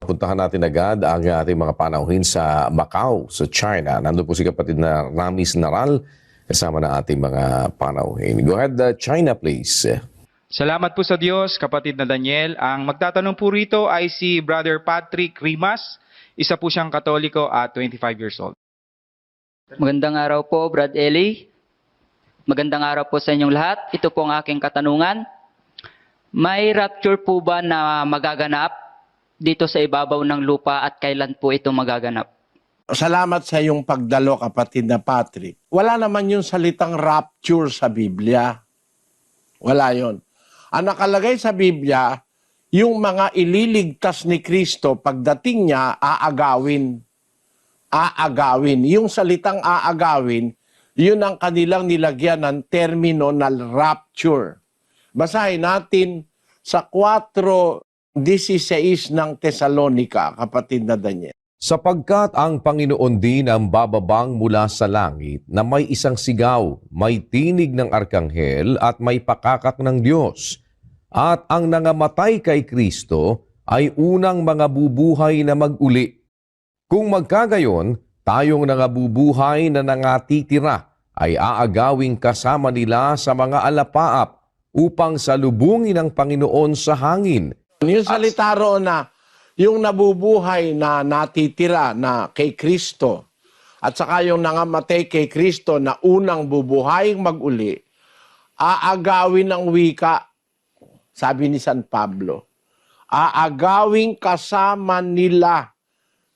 Puntahan natin agad ang ating mga panauhin sa Macau, sa China. Nandun po si kapatid na Ramis Naral kasama ng ating mga panauhin. Go ahead, China please. Salamat po sa Diyos, kapatid na Daniel. Ang magtatanong po rito ay si Brother Patrick Rimas. Isa po siyang Katoliko at 25 years old. Magandang araw po, Brad Eli. Magandang araw po sa inyong lahat. Ito po ang aking katanungan. May rapture po ba na magaganap dito sa ibabaw ng lupa at kailan po ito magaganap? Salamat sa iyong pagdalo, kapatid na Patrick. Wala naman yung salitang rapture sa Biblia. Wala yon. Ang nakalagay sa Biblia, yung mga ililigtas ni Kristo, pagdating niya, aagawin. Aagawin. Yung salitang aagawin, yun ang kanilang nilagyan ng termino na rapture. Basahin natin sa 4:16 ng Tesalonica, kapatid na Daniel. Sapagkat ang Panginoon din ang bababang mula sa langit na may isang sigaw, may tinig ng arkanghel at may pakakak ng Diyos. At ang nangamatay kay Kristo ay unang mga bubuhay na mag-uli. Kung magkagayon, tayong nangabubuhay na nangatitira ay aagawing kasama nila sa mga alapaap upang salubungin ang Panginoon sa hangin. Yung salita roon na, yung nabubuhay na natitira na kay Kristo, at saka yung nangamatay kay Kristo na unang bubuhaying mag-uli, aagawin ng wika, sabi ni San Pablo, aagawing kasama nila.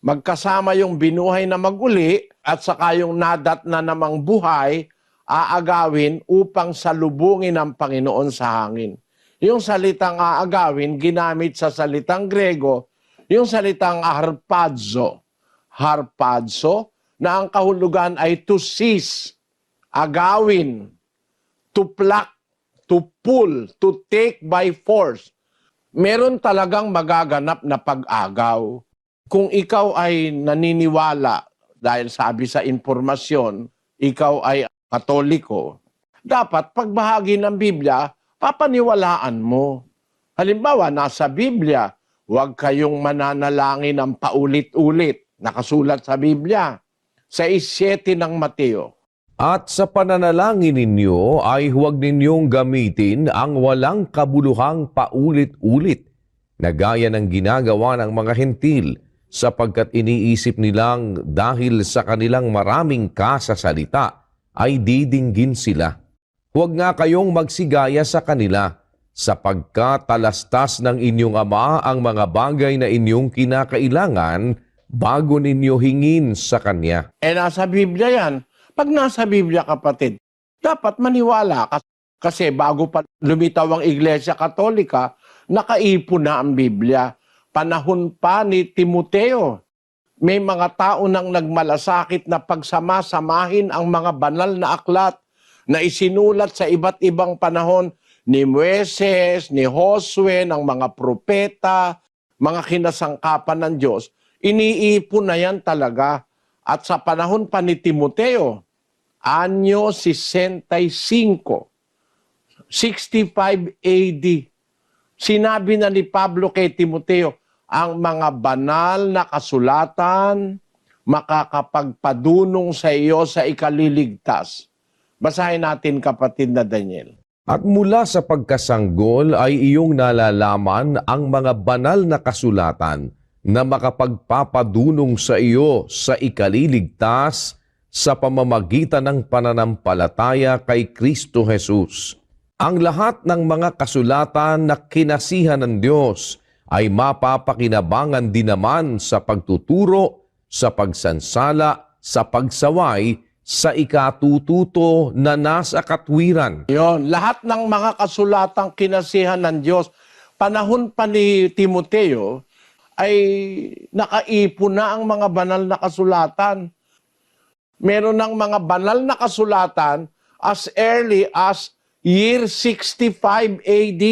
Magkasama yung binuhay na mag-uli at saka yung nadat na namang buhay, aagawin upang salubungin ang Panginoon sa hangin. Yung salitang aagawin, ginamit sa salitang Grego, yung salitang harpazo. Harpazo, na ang kahulugan ay to seize, agawin, to pluck, to pull, to take by force. Meron talagang magaganap na pag-agaw. Kung ikaw ay naniniwala, dahil sabi sa impormasyon, ikaw ay Katoliko, dapat pagbahagi ng Biblia, papaniwalaan mo. Halimbawa, nasa Biblia, huwag kayong mananalangin ng paulit-ulit. Nakasulat sa Biblia. Sa 7 ng Mateo. At sa pananalangin ninyo ay huwag ninyong gamitin ang walang kabuluhang paulit-ulit na gaya ng ginagawa ng mga hentil sapagkat iniisip nilang dahil sa kanilang maraming kasasalita ay didinggin sila. Huwag nga kayong magsigaya sa kanila, sapagkat talastas ng inyong Ama ang mga bagay na inyong kinakailangan bago ninyo hingin sa Kanya. Nasa Biblia yan. Pag nasa Biblia, kapatid, dapat maniwala ka. Kasi bago pa lumitaw ang Iglesia Katolika, nakaipon na ang Biblia. Panahon pa ni Timoteo. May mga tao nang nagmalasakit na pagsama-samahin ang mga banal na aklat na isinulat sa iba't ibang panahon ni Moises, ni Josue, ng mga propeta, mga kinasangkapan ng Diyos. Iniipon na yan talaga. At sa panahon pa ni Timoteo, anyo 65, 65 AD, sinabi na ni Pablo kay Timoteo, ang mga banal na kasulatan makakapagpadunong sa iyo sa ikaliligtas. Basahin natin, kapatid na Daniel. At mula sa pagkasanggol ay iyong nalalaman ang mga banal na kasulatan na makapagpapadunong sa iyo sa ikaliligtas sa pamamagitan ng pananampalataya kay Kristo Jesus. Ang lahat ng mga kasulatan na kinasihan ng Diyos ay mapapakinabangan din naman sa pagtuturo, sa pagsansala, sa pagsaway, sa ikatututo na nasa katwiran. Yon, lahat ng mga kasulatang kinasihan ng Diyos, panahon pa ni Timoteo, ay nakaipon na ang mga banal na kasulatan. Meron ng mga banal na kasulatan as early as year 65 AD.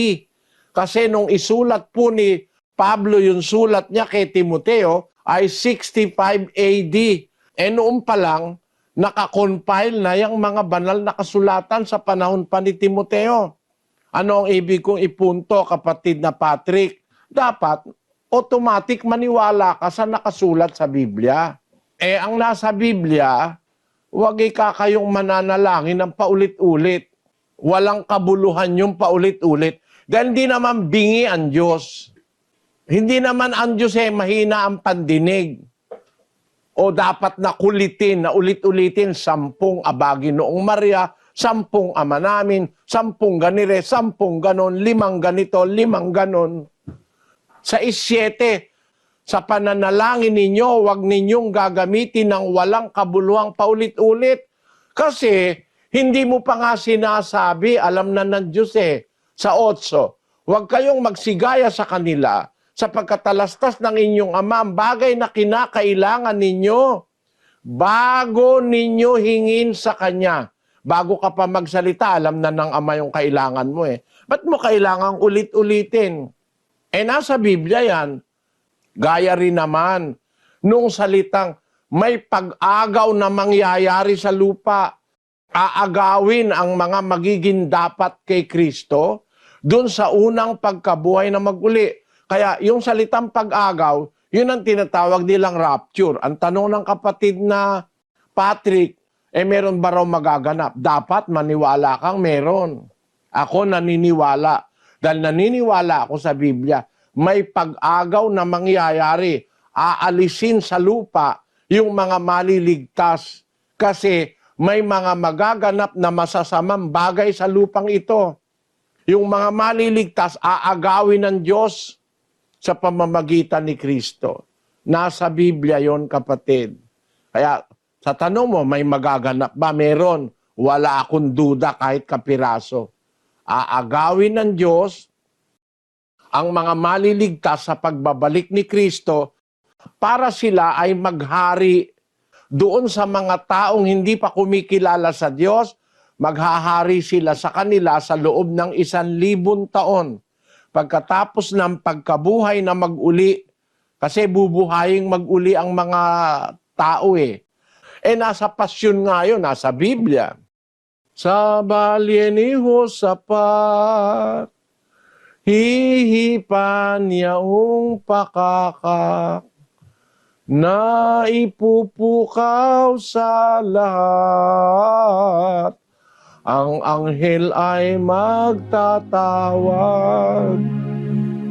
Kasi nung isulat po ni Pablo yung sulat niya kay Timoteo ay 65 AD. Noon pa lang, nakakompile na yung mga banal na kasulatan sa panahon pa ni Timoteo. Ano ang ibig kong ipunto, kapatid na Patrick? Dapat automatic maniwala ka sa nakasulat sa Biblia. Ang nasa Biblia, huwag kayong mananalangin ng paulit-ulit. Walang kabuluhan yung paulit-ulit. Dahil hindi naman bingi ang Diyos. Hindi naman ang Diyos mahina ang pandinig. O dapat na kulitin, na ulit-ulitin, 10 abagi noong Maria, 10 ama namin, 10 ganire, 10 ganon, 5 ganito, 5 ganon. Sa 7, sa pananalangin ninyo, huwag ninyong gagamitin ng walang kabuluhang paulit-ulit. Kasi hindi mo pa nga sinasabi, alam na ng Diyos Sa 8, huwag kayong magsigaya sa kanila sa pagkatalastas ng inyong ama, ang bagay na kinakailangan ninyo bago ninyo hingin sa Kanya. Bago ka pa magsalita, alam na ng ama yung kailangan mo Ba't mo kailangang ulit-ulitin? Nasa Biblia yan. Gaya rin naman nung salitang may pag-agaw na mangyayari sa lupa. Aagawin ang mga magiging dapat kay Kristo dun sa unang pagkabuhay na mag-uli. Kaya yung salitang pag-agaw, yun ang tinatawag nilang rapture. Ang tanong ng kapatid na Patrick, meron ba raw magaganap? Dapat maniwala kang meron. Ako naniniwala. Dahil naniniwala ako sa Biblia, may pag-agaw na mangyayari. Aalisin sa lupa yung mga maliligtas. Kasi may mga magaganap na masasamang bagay sa lupang ito. Yung mga maliligtas, aagawin ng Diyos sa pamamagitan ni Kristo. Nasa Biblia yon, kapatid. Kaya sa tanong mo, may magaganap ba? Meron. Wala akong duda kahit kapiraso. Aagawin ng Diyos ang mga maliligtas sa pagbabalik ni Kristo para sila ay maghari doon sa mga taong hindi pa kumikilala sa Diyos. Maghahari sila sa kanila sa loob ng 1,000 taon. Pagkatapos ng pagkabuhay na mag-uli, kasi bubuhaying mag-uli ang mga tao nasa pasyon nga yun, nasa Biblia. Sa balye ni Josaphat, hihipan niyaong pakakak, na ipupukaw sa lahat. Ang anghel ay magtatawag,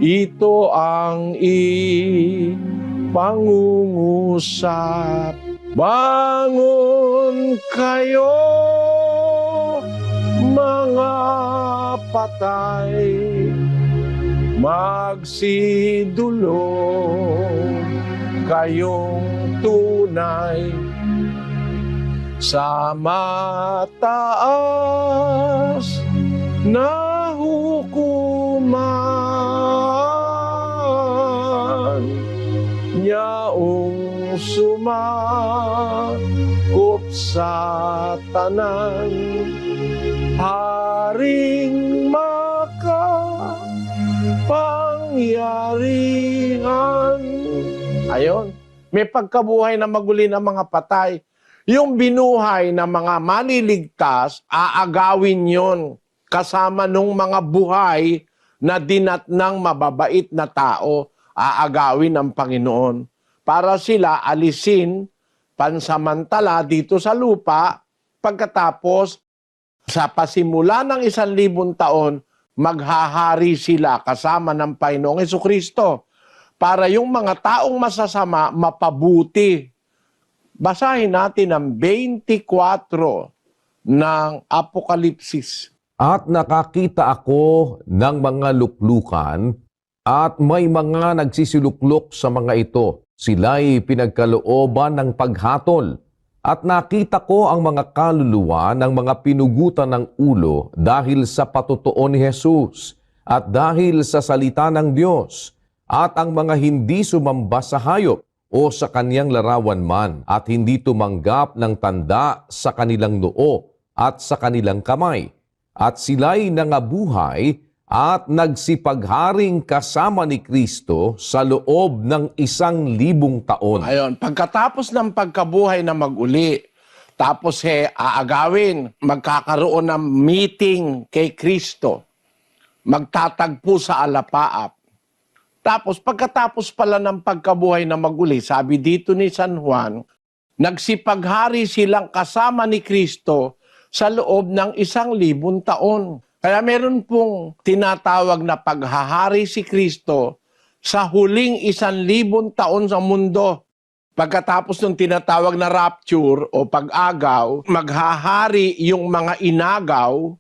ito ang ipangungusap. Bangon kayo, mga patay, magsidulog kayong tunay sa mataas na hukuman, yaong sumakop sa tanan, haring makapangyarihan. Ayon, may pagkabuhay na maguli ng mga patay. Yung binuhay ng mga maliligtas, aagawin yon kasama nung mga buhay na dinatnang mababait na tao, aagawin ng Panginoon para sila alisin pansamantala dito sa lupa. Pagkatapos, sa pasimula ng 1,000 taon, maghahari sila kasama ng Panginoong Jesucristo para yung mga taong masasama mapabuti. Basahin natin ang 24 ng Apokalipsis. At nakakita ako ng mga luklukan at may mga nagsisiluklok sa mga ito. Sila'y pinagkalooban ng paghatol. At nakita ko ang mga kaluluwa ng mga pinugutan ng ulo dahil sa patotoo ni Jesus at dahil sa salita ng Diyos, at ang mga hindi sumamba sa hayop o sa kaniyang larawan man at hindi tumanggap ng tanda sa kanilang noo at sa kanilang kamay. At sila'y nangabuhay at nagsipagharing kasama ni Kristo sa loob ng 1,000 taon. Ayon, pagkatapos ng pagkabuhay na mag-uli, tapos aagawin, magkakaroon ng meeting kay Kristo, magtatagpo sa alapaap. Tapos pagkatapos pala ng pagkabuhay na maguli, sabi dito ni San Juan, nagsipaghari silang kasama ni Kristo sa loob ng 1,000 taon. Kaya meron pong tinatawag na paghahari si Kristo sa huling 1,000 taon sa mundo. Pagkatapos ng tinatawag na rapture o pag-agaw, maghahari yung mga inagaw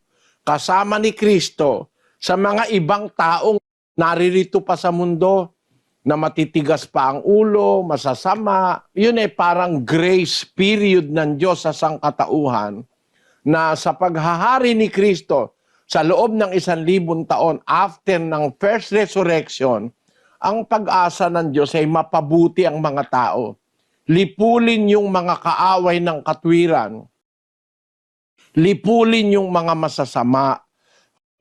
kasama ni Kristo sa mga ibang taong naririto pa sa mundo na matitigas pa ang ulo, masasama. Yun ay parang grace period ng Diyos sa sangkatauhan na sa paghahari ni Kristo sa loob ng 1,000 taon after ng first resurrection, ang pag-asa ng Diyos ay mapabuti ang mga tao. Lipulin yung mga kaaway ng katwiran. Lipulin yung mga masasama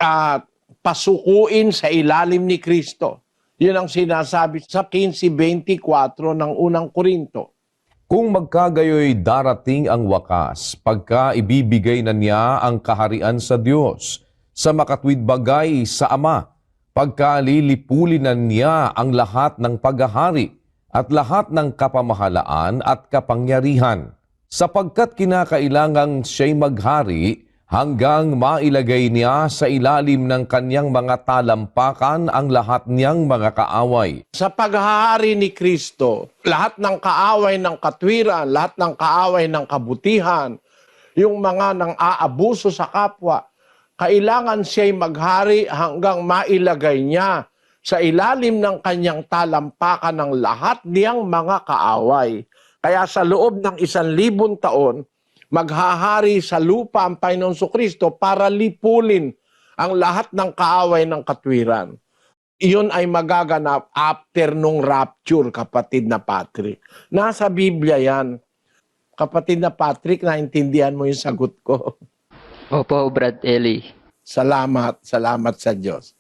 at pasukuin sa ilalim ni Kristo. Yun ang sinasabi sa 15:24 ng unang Korinto. Kung magkagayoy darating ang wakas, pagka ibibigay na niya ang kaharian sa Diyos, sa makatwid bagay sa Ama, pagka lilipulin na niya ang lahat ng paghahari at lahat ng kapamahalaan at kapangyarihan, sapagkat kinakailangang siya'y maghari hanggang mailagay niya sa ilalim ng kanyang mga talampakan ang lahat niyang mga kaaway. Sa paghahari ni Kristo, lahat ng kaaway ng katwiran, lahat ng kaaway ng kabutihan, yung mga nang aabuso sa kapwa, kailangan siya'y maghari hanggang mailagay niya sa ilalim ng kanyang talampakan ng lahat niyang mga kaaway. Kaya sa loob ng 1,000 taon, maghahari sa lupa ang Panginoon Kristo para lipulin ang lahat ng kaaway ng katwiran. Iyon ay magaganap after nung rapture, kapatid na Patrick. Nasa Biblia yan. Kapatid na Patrick, naintindihan mo yung sagot ko. Opo, Brad Eli. Salamat sa Diyos.